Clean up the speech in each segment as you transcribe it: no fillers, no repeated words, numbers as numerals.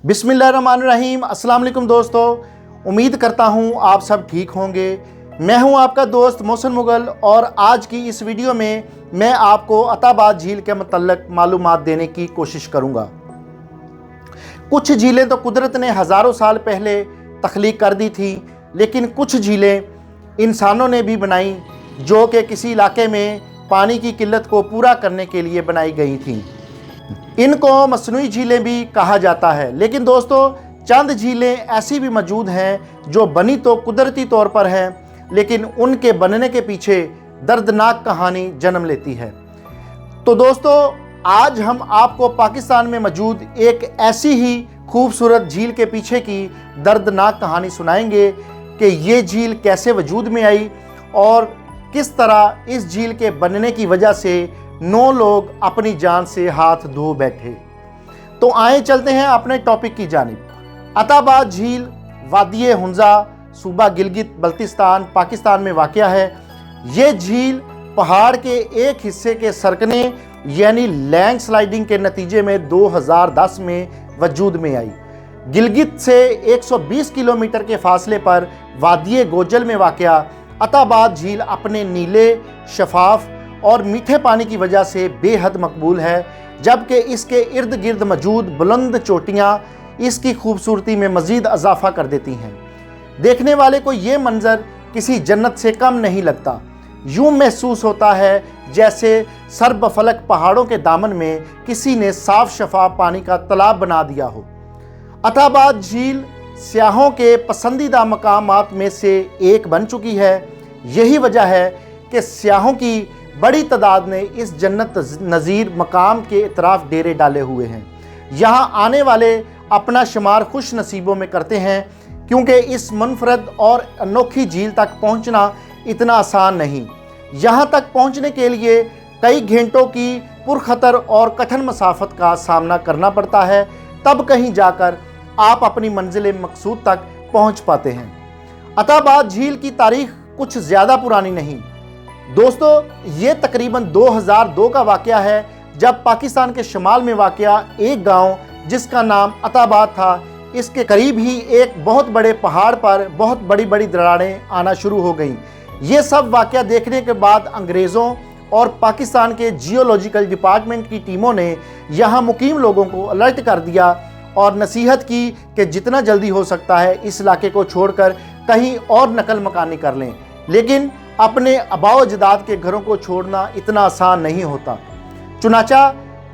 बिस्मिल्लाहिर्रहमानिर्रहीम। अस्सलाम वालेकुम दोस्तों, उम्मीद करता हूँ आप सब ठीक होंगे। मैं हूँ आपका दोस्त मोहसिन मुगल और आज की इस वीडियो में मैं आपको अताबाद झील के मतलब मालूमात देने की कोशिश करूँगा। कुछ झीलें तो कुदरत ने हज़ारों साल पहले तख्लीक कर दी थी, लेकिन कुछ झीलें इंसानों ने भी बनाई जो कि किसी इलाके में पानी की किल्लत को पूरा करने के लिए बनाई गई थी। इनको मसनूई झीलें भी कहा जाता है, लेकिन दोस्तों चंद झीलें ऐसी भी मौजूद हैं जो बनी तो कुदरती तौर पर हैं, लेकिन उनके बनने के पीछे दर्दनाक कहानी जन्म लेती है। तो दोस्तों आज हम आपको पाकिस्तान में मौजूद एक ऐसी ही खूबसूरत झील के पीछे की दर्दनाक कहानी सुनाएंगे कि ये झील कैसे वजूद में आई और किस तरह इस झील के बनने की वजह से 9 लोग अपनी जान से हाथ धो बैठे। तो आए चलते हैं अपने टॉपिक की जानिब। अताबाद झील वादी हुंजा, सूबा गिलगित बल्तिस्तान, पाकिस्तान में वाक़या है। ये झील पहाड़ के एक हिस्से के सरकने यानी लैंड स्लाइडिंग के नतीजे में 2010 में वजूद में आई। गिलगित से 120 किलोमीटर के फासले पर वादी गोजल में वाक़या अताबाद झील अपने नीले, शफाफ और मीठे पानी की वजह से बेहद मकबूल है, जबकि इसके इर्द गिर्द मौजूद बुलंद चोटियाँ इसकी खूबसूरती में मज़ीद इजाफा कर देती हैं। देखने वाले को ये मंज़र किसी जन्नत से कम नहीं लगता। यूँ महसूस होता है जैसे सरबफलक पहाड़ों के दामन में किसी ने साफ शफाफ पानी का तालाब बना दिया हो। अताबाद झील सियाहों के पसंदीदा मकामात में से एक बन चुकी है। यही वजह है कि सियाहों की बड़ी तादाद ने इस जन्नत नज़ीर मकाम के इतराफ़ डेरे डाले हुए हैं। यहाँ आने वाले अपना शुमार खुश नसीबों में करते हैं, क्योंकि इस मुनफरद और अनोखी झील तक पहुँचना इतना आसान नहीं। यहाँ तक पहुँचने के लिए कई घंटों की पुरखतर और कठिन मसाफत का सामना करना पड़ता है, तब कहीं जाकर आप अपनी मंजिल मकसूद तक पहुँच पाते हैं। अताबाद झील की तारीख़ कुछ ज़्यादा पुरानी नहीं दोस्तों, ये तकरीबन 2002 का वाक़या है, जब पाकिस्तान के शुमाल में वाक़या एक गांव जिसका नाम अताबाद था, इसके करीब ही एक बहुत बड़े पहाड़ पर बहुत बड़ी बड़ी दरारें आना शुरू हो गईं। ये सब वाक़या देखने के बाद अंग्रेज़ों और पाकिस्तान के जियोलॉजिकल डिपार्टमेंट की टीमों ने यहाँ मुकीम लोगों को अलर्ट कर दिया और नसीहत की कि जितना जल्दी हो सकता है इस इलाके को छोड़कर कहीं और नकल मकानी कर लें, लेकिन अपने आबाओ अजदाद के घरों को छोड़ना इतना आसान नहीं होता। चुनाचा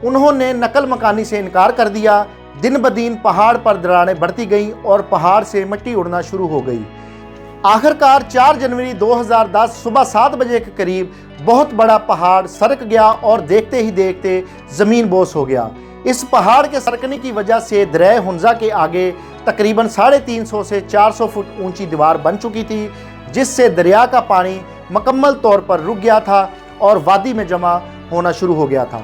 उन्होंने नकल मकानी से इनकार कर दिया। दिन ब दिन पहाड़ पर दरारें बढ़ती गईं और पहाड़ से मिट्टी उड़ना शुरू हो गई। आखिरकार 4 जनवरी 2010 सुबह 7 बजे के करीब बहुत बड़ा पहाड़ सरक गया और देखते ही देखते ज़मीन बोस हो गया। इस पहाड़ के सरकने की वजह से दरिया हुंजा के आगे तकरीबन 350 से 400 फुट ऊंची दीवार बन चुकी थी, जिससे दरिया का पानी मुकम्मल तौर पर रुक गया था और वादी में जमा होना शुरू हो गया था।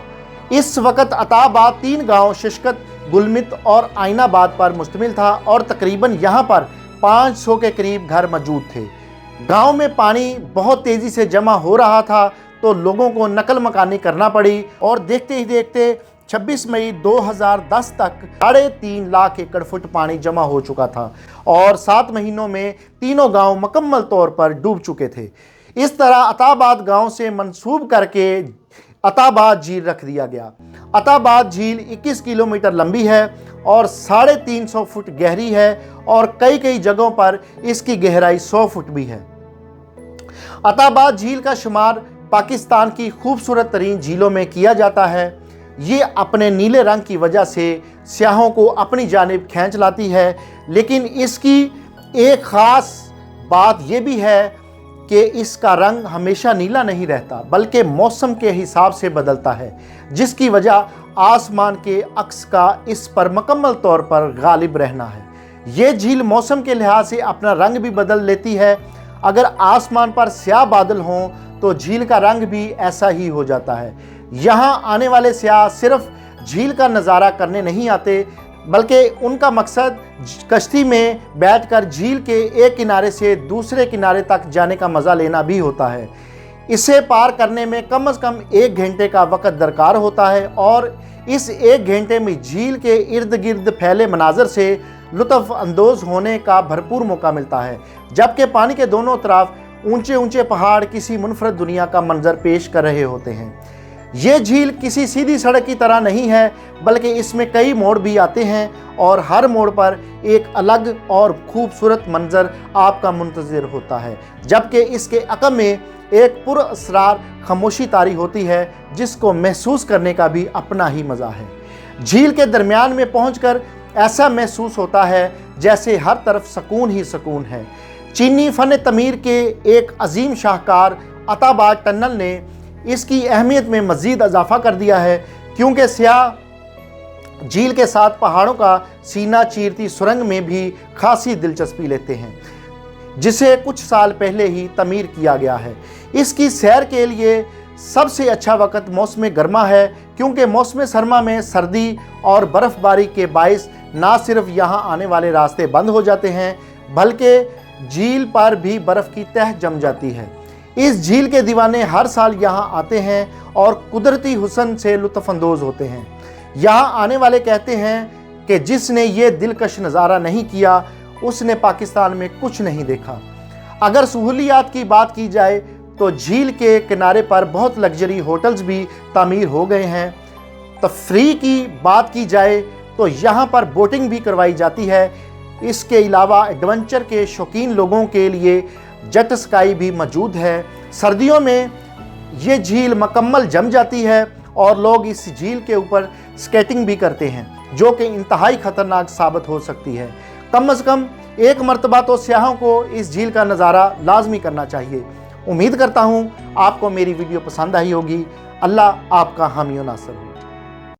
इस वक्त अताबाद 3 गांव शिशकत, गुलमित और आइनाबाद पर मुश्तमिल था और तकरीबन यहाँ पर 500 के करीब घर मौजूद थे। गांव में पानी बहुत तेज़ी से जमा हो रहा था, तो लोगों को नकल मकानी करना पड़ी और देखते ही देखते 26 मई 2010 तक 3.5 लाख एकड़ फुट पानी जमा हो चुका था और 7 महीनों में तीनों गांव मुकम्मल तौर पर डूब चुके थे। इस तरह अताबाद गांव से मंसूब करके अताबाद झील रख दिया गया। अताबाद झील 21 किलोमीटर लंबी है और 350 फुट गहरी है और कई कई जगहों पर इसकी गहराई 100 फुट भी है। अताबाद झील का शुमार पाकिस्तान की खूबसूरत तरीन झीलों में किया जाता है। ये अपने नीले रंग की वजह से सियाहों को अपनी जानिब खींच लाती है, लेकिन इसकी एक ख़ास बात यह भी है कि इसका रंग हमेशा नीला नहीं रहता, बल्कि मौसम के हिसाब से बदलता है, जिसकी वजह आसमान के अक्स का इस पर मुकम्मल तौर पर गालिब रहना है। ये झील मौसम के लिहाज से अपना रंग भी बदल लेती है। अगर आसमान पर स्याह बादल हों तो झील का रंग भी ऐसा ही हो जाता है। यहाँ आने वाले सियाह सिर्फ झील का नज़ारा करने नहीं आते, बल्कि उनका मकसद कश्ती में बैठकर झील के एक किनारे से दूसरे किनारे तक जाने का मज़ा लेना भी होता है। इसे पार करने में कम से कम 1 घंटे का वक्त दरकार होता है और इस 1 घंटे में झील के इर्द गिर्द फैले मनाजर से लुत्फ़ अंदोज़ होने का भरपूर मौका मिलता है, जबकि पानी के दोनों तरफ ऊंचे ऊंचे पहाड़ किसी मुनफरद दुनिया का मंजर पेश कर रहे होते हैं। ये झील किसी सीधी सड़क की तरह नहीं है, बल्कि इसमें कई मोड़ भी आते हैं और हर मोड़ पर एक अलग और खूबसूरत मंजर आपका मुंतज़िर होता है, जबकि इसके अक़ब में एक पुरअसरार खामोशी तारी होती है जिसको महसूस करने का भी अपना ही मज़ा है। झील के दरमियान में पहुंचकर ऐसा महसूस होता है जैसे हर तरफ सुकून ही सुकून है। चीनी फ़न तमीर के एक अजीम शाहकार अताबाद टनल ने इसकी अहमियत में मज़ीद इजाफ़ा कर दिया है, क्योंकि सियाह झील के साथ पहाड़ों का सीना चीरती सुरंग में भी खासी दिलचस्पी लेते हैं, जिसे कुछ साल पहले ही तमीर किया गया है। इसकी सैर के लिए सबसे अच्छा वक्त मौसम गर्मा है, क्योंकि मौसम सरमा में सर्दी और बर्फ़बारी के बाइस ना सिर्फ यहाँ आने वाले रास्ते बंद हो जाते हैं, बल्कि झील पर भी बर्फ़ की तह जम जाती है। इस झील के दीवाने हर साल यहाँ आते हैं और कुदरती हुस्न से लुत्फ़अंदोज़ होते हैं। यहाँ आने वाले कहते हैं कि जिसने ये दिलकश नज़ारा नहीं किया उसने पाकिस्तान में कुछ नहीं देखा। अगर सहूलियात की बात की जाए तो झील के किनारे पर बहुत लग्जरी होटल्स भी तामीर हो गए हैं। तफरीह की बात की जाए तो यहाँ पर बोटिंग भी करवाई जाती है। इसके अलावा एडवेंचर के शौकीन लोगों के लिए जेट स्काई भी मौजूद है। सर्दियों में ये झील मुकम्मल जम जाती है और लोग इस झील के ऊपर स्केटिंग भी करते हैं, जो कि इंतहाई ख़तरनाक साबित हो सकती है। कम से कम एक मरतबा तो सियाहों को इस झील का नज़ारा लाजमी करना चाहिए। उम्मीद करता हूँ आपको मेरी वीडियो पसंद आई होगी। अल्लाह आपका हामी व नासर हो।